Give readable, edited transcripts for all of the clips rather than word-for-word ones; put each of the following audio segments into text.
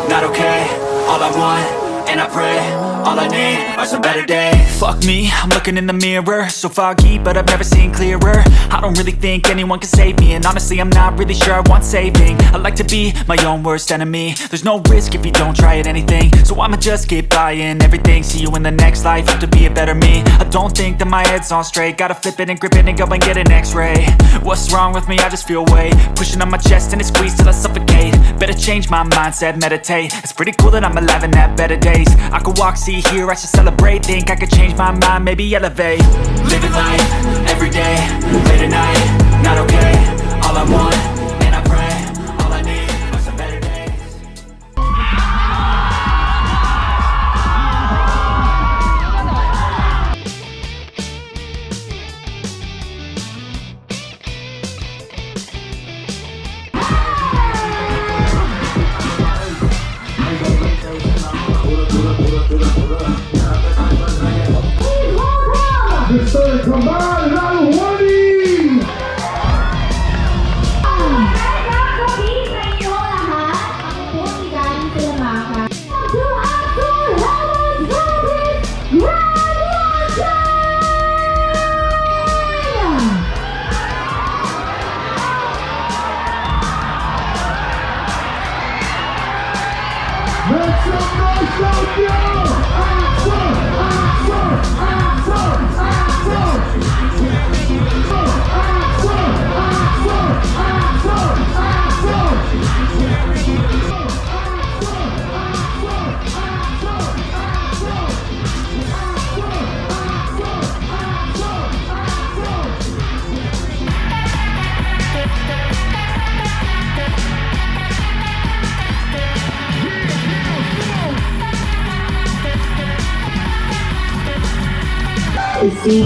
not okay. All I want, and I pray, all I need are some better days. Fuck me, I'm looking in the mirror, so foggy, but I've never seen clearer. I don't really think anyone can save me, and honestly I'm not really sure I want saving. I like to be my own worst enemy. There's no risk if you don't try at anything, so I'ma just keep buying everything. See you in the next life, hope to be a better me. I don't think that my head's on straight, gotta flip it and grip it and go and get an x-ray. What's wrong with me? I just feel weight pushing on my chest and it squeezes till I suffocate. Better change my mindset, meditate. It's pretty cool that I'm alive and have better days. I could walk, see, hear, I should celebrate. Think I could change my mind, maybe elevate. Living life, every day, late at night, not okay. All I want, and I pray, all I need are some better days. Mr. Cabalen, warning! Sabi sa inyo lahat, ako po si Galing sila Maka. To Axor Helmets Graduation! Make some noise out there! Axor! Axor! Axor! Axor! See?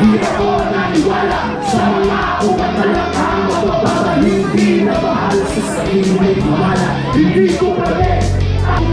Yeah. Di na mahal sa sarili wala. Hindi ko mali ang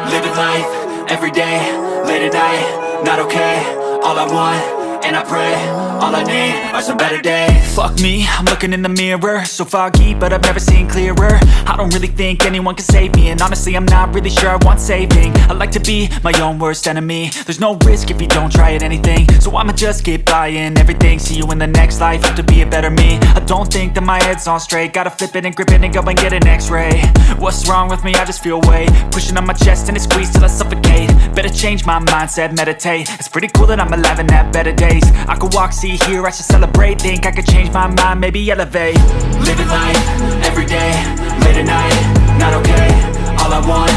Living life, every day, late at night, not okay. All I want, and I pray, all I need are some better days. Fuck me, I'm looking in the mirror, so foggy, but I've never seen clearer. I don't really think anyone can save me, and honestly I'm not really sure I want saving. I like to be my own worst enemy. There's no risk if you don't try at anything, so I'ma just get buying everything. See you in the next life, have to be a better me. I don't think that my head's on straight, gotta flip it and grip it and go and get an x-ray. What's wrong with me? I just feel weight pushing on my chest and it squeezes till I suffocate. Better change my mindset, meditate. It's pretty cool that I'm alive and have better days. I could walk, see, hear, I should celebrate. Think I could change my mind, maybe elevate. Living life, every day, late at night, not okay. All I want,